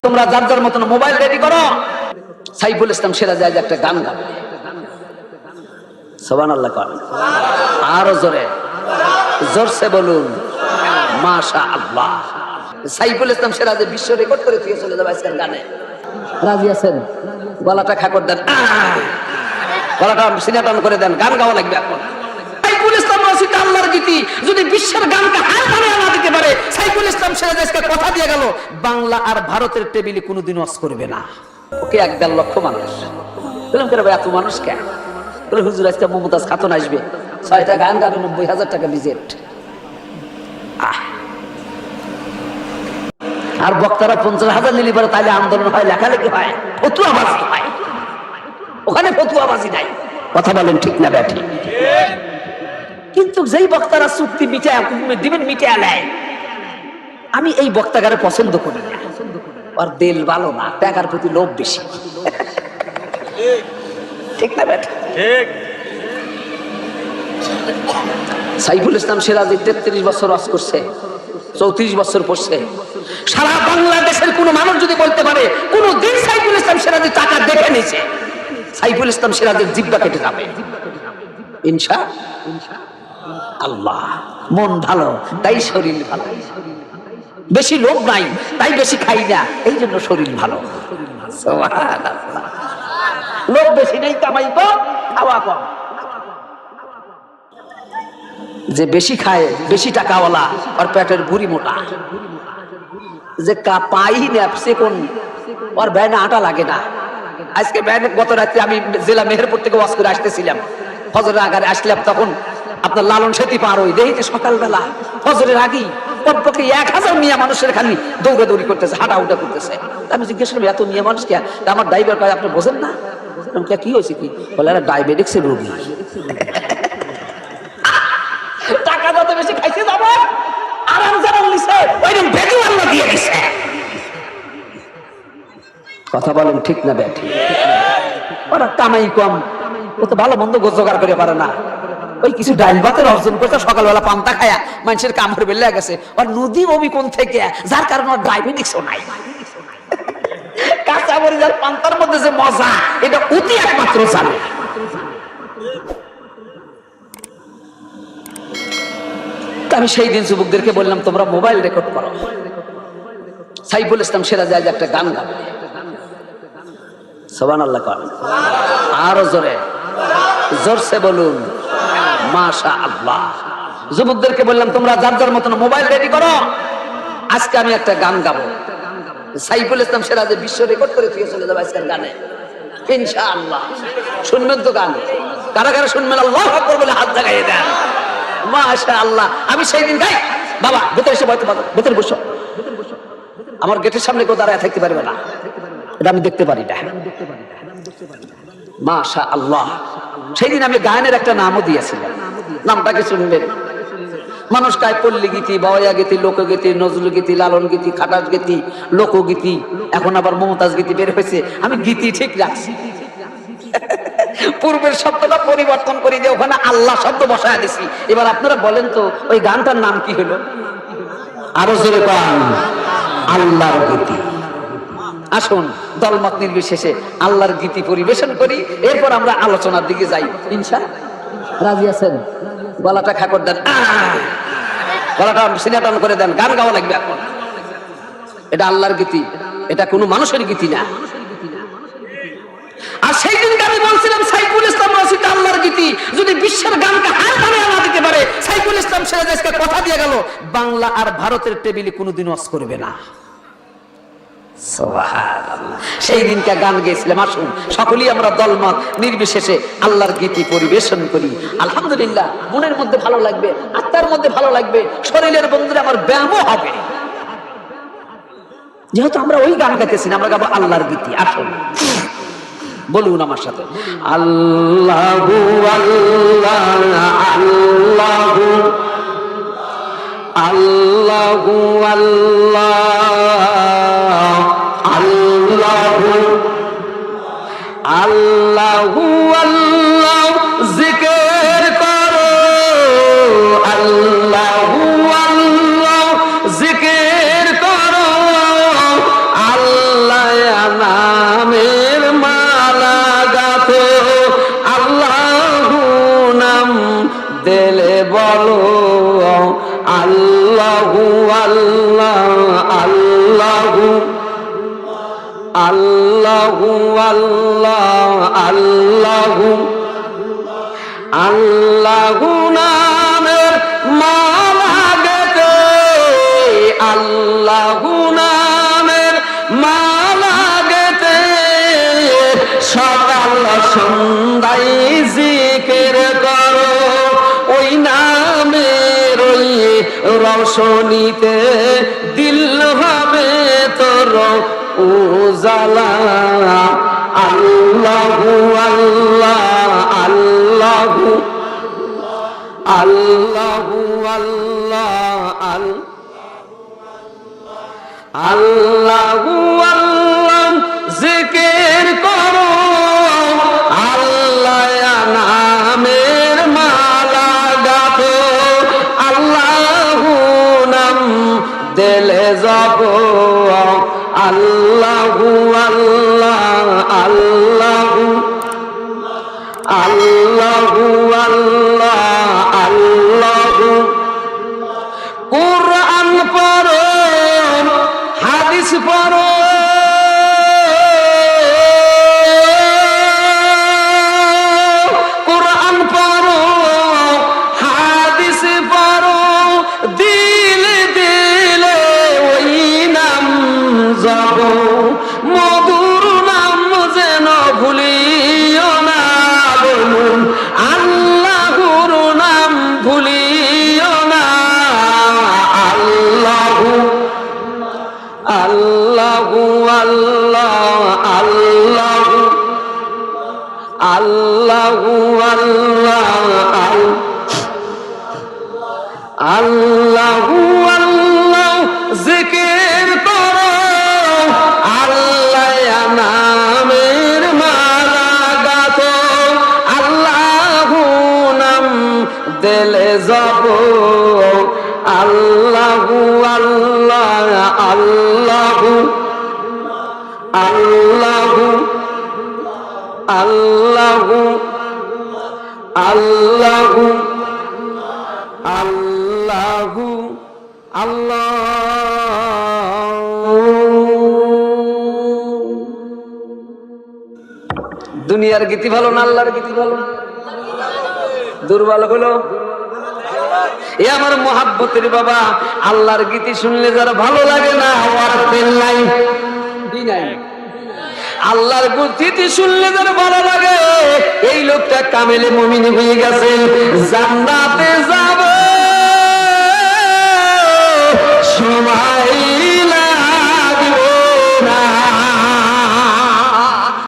তোমরা যার যার মতন মোবাইল রেডি করো। সাইফুল ইসলাম সিরাজী আজ একটা গান গাবে, সুবহানাল্লাহ করেন, আরো জোরে জোরসে বলুন মাশাআল্লাহ। সাইফুল ইসলাম সিরাজী বিশ্ব রেকর্ড করে দিয়ে চলে যাবে আজকের গানে। রাজি আছেন? গলাটা খাকর দেন, গলাটা সিনাটন করে দেন, গান গাওয়া লাগবে এখন। সাইফুল ইসলাম রচিত আল্লাহর গীতি যদি বিশ্বের গানকে হার মানিয়ে না দিতে পারে, সাইফুল ইসলাম সিরাজী আজকে কথা দিয়ে গেল বাংলা আর ভারতের টেবিলে কোনোদিন ওয়াজ করবে না। ওকে 1.5 লক্ষ মানুষ বললাম, কেন ভাই এত মানুষ কেন? বলে হুজুর আজকে মমতাজ খাতুন আসবে, 6টা গান গাবে, 90,000 টাকা ভিজিট। আর বক্তারা 50,000 নিলে পরে তাহলে আন্দোলন হয়, লেখালেখি হয়, ফতুয়াবাজি হয়। ওখানে ফতুয়াবাজি নাই। কথা বলেন ঠিক না ব্যাঠি? কিন্তু যেই বক্তারা চুক্তি মিটায় দিবেন, মিটায় নেয়, আমি এই বক্তাগারে পছন্দ করি না। আর দিল ভালো না, টাকার প্রতি লোভ বেশি। ঠিক না ব্যাঠি? সাইফুল ইসলাম সিরাজী 33 বছর ওয়াজ করছে, 34 বছর পড়ছে। সারা বাংলাদেশের কোন মানুষ যদি বলতে পারে কোন দিন সাইফুল ইসলাম সিরাজী টাকা দেখে নিছে, সাইফুল ইসলাম সিরাজীর জিহ্বা কেটে যাবে ইনশাআল্লাহ। মন ভালো তাই শরীর ভালো, বেশি লোভ নাই তাই বেশি খাই না, এই জন্য শরীর ভালো। সুবহানাল্লাহ। লোভ বেশি নেই, কামাই কম, খাওয়া কম। যে বেশি খায়, বেশি টাকাওয়ালা, আর পেটের ভুঁড়ি মোটা। যে পাই না সে কোন ওর ব্যানে আটা লাগে না। আজকে ব্যানে গত রাত্রে আমি জেলা মেহেরপুর থেকে ওয়াজ করে আসতেছিলাম, ফজরের আগে আসলাম, তখন আপনার লালন সেতু পার হই, দেখি সকালবেলা ফজরের আগেই কমপক্ষে 1000 মিয়া মানুষের খালি দৌড়াদৌড়ি করতেছে, হাঁটাহুটা করতেছে। আমি জিজ্ঞেস করলাম এত মিয়া মানুষ কে? আমার ড্রাইভার কয় আপনি বোঝেন না? কি হয়েছে? কি বলে? ডায়াবেটিক্সের রোগী। টাকা যত বেশি খাইছে যাবে, আরাম যেমন নিছে ওইরকম বেদু আল্লাহ দিয়ে দিছে। কথা বলেন ঠিক না ব্যাঠি? ওরা কামাই কম, ও তো ভালো মন্দ জোগাড় করে পারে না। ওই কিছু ডাইল ভাতের অর্জন করতে সকালবেলা পান্তা খায়া মানুষের কামড় বেলে গেছে। আর নদী অবি কোন থেকে, যার কারণে ওর ডায়াবেটিক্সও নাই। কাঁচা মরিচার পান্তার মধ্যে যে মজা, এটা অতি একমাত্র জানে। আমি সেই দিন যুবকদেরকে বললাম তোমরা মোবাইল রেকর্ড করো। সাইফুল ইসলাম সিরাজী আজ একটা গান গাবে, সুবহানাল্লাহ করেন, আরো জোরে জোরসে বলুন মাশাআল্লাহ। যুবকদেরকে বললাম তোমরা যার যার মতন মোবাইল রেডি করো, আজকে আমি একটা গান গাবো। সাইফুল ইসলাম সিরাজী বিশ্ব রেকর্ড করে দিয়ে চলে যাবে আজকের গানে ইনশাআল্লাহ। শুনবেন তো গান? কারা কারা শুনবেন আল্লাহু আকবার বলে হাত জাগাইয়ে দেন। মাশাআল্লাহ। আমি সেই দিন গাই, বাবা ভেতরে এসে ভেতরে বসো, আমার গেটের সামনে কেউ দাঁড়ায় থাকতে পারবে না, এটা আমি দেখতে পারি না। মাশাআল্লাহ। সেই দিন আমি গায়নের একটা নামও দিয়েছিলাম, নামটাকে শুনবেন। মানুষ গায় পল্লী গীতি, বাওয়া গীতি, লোকগীতি, নজরুল গীতি, লালন গীতি, খাটাস গীতি, লোকগীতি, এখন আবার মমতাজ গীতি বের হয়েছে। আমি গীতি ঠিক রাখছি, পূর্বের শব্দটা পরিবর্তন করে দিয়ে ওখানে আল্লাহ শব্দ বসায় দিছি। এবার আপনারা বলেন তো ওই গানটার নাম কি হলো? আরো জোরে গান, আল্লাহর গীতি। আসুন দলমত নির্বিশেষে আল্লাহর গীতি পরিবেশন করি, এরপর আমরা আলোচনার দিকে যাই ইনশাআল্লাহ। রাজি আছেন? গলাটা খাকর দেন, গলাটা সিনাটন করে দেন, গান গাওয়া লাগবে এখন। এটা আল্লাহর গীতি, এটা কোনো মানুষের গীতি না। আর সেই দিনকে আমি বলছিলাম সাইফুল ইসলাম রচিত আল্লাহর গীতি যদি বিশ্বের গানকে হার মানিয়ে না দিতে পারে, সাইফুল ইসলাম সিরাজী আজকে কথা দিয়ে গেল বাংলা আর ভারতের টেবিলে কোনোদিন ওয়াজ করবে না। সুবহানাল্লাহ। সেই দিনকে গান গেয়েছিলাম। আসুন সকলেই আমরা দলমত নির্বিশেষে আল্লাহর গীতি পরিবেশন করি। আলহামদুলিল্লাহ, মনের মধ্যে ভালো লাগবে, আত্মার মধ্যে ভালো লাগবে, শরীরের বন্ধুরা আমার ব্যায়ামও হবে। যেহেতু আমরা ওই গান গাইতেছি না, আমরা গাবো আল্লাহর গীতি। আসুন বলুন আমার সাথে, আল্লাহু আল্লাহ আল্লাহু আল্লাহু আল্লাহু আল্লাহু আল্লাহ জিকির করো, আল্লাহু আল্লাহ জিকির করো, আল্লাহ আল্লাহু আল্লাহ আল্লাহু আল্লাহু নামের মালা গেতে আল্লাহু নামের মালা গেতে সকাল সন্ধ্যায় জিকির করো ওই নামের ওই রওশনীতে দিল হবে তোর উজালা আল্লাহু আল্লাহ আল্লাহু আল্লাহু আল্লাহ আল্লাহু আল্লাহ জিকির করো আল্লাহ নামের মালা গাথো আল্লাহু নাম দিলে জপো আল্লাহু আল্লাহ আল্লাহু আল্লাহু আল্লাহ আল্লাহু কুরআন পড়ো হাদিস পড়ো কুরআন পড়ো হাদিস পড়ো দিলে দিলে ওই নাম যাব মধুর নাম যেন ভুলিও না বলুন আল্লাহর নাম ভুলিও না আল্লাহু আল্লাহু আল্লাহ আল্লাহু আল্লাহু আল্লাহ আল্লাহু আল্লাহ জিকির করো আল্লাহ নামের মালা গাথো আল্লাহু নাম দিলে জপো আল্লাহু আল্লাহ আল্লাহু আল্লাহু আল্লাহু আল্লাহু আল্লাহু আল্লাহ দুনিয়ার গীতি ভালো না আল্লাহর গীতি ভালো দুর্বল হলো এ আমার মোহাব্বতের বাবা আল্লাহর গীতি শুনলে যারা ভালো লাগে না ওর তেল নাই আল্লাহর গীতি শুনলে যারা ভালো লাগে এই লোকটা কামেলে মুমিন হয়ে গেছে জান্নাত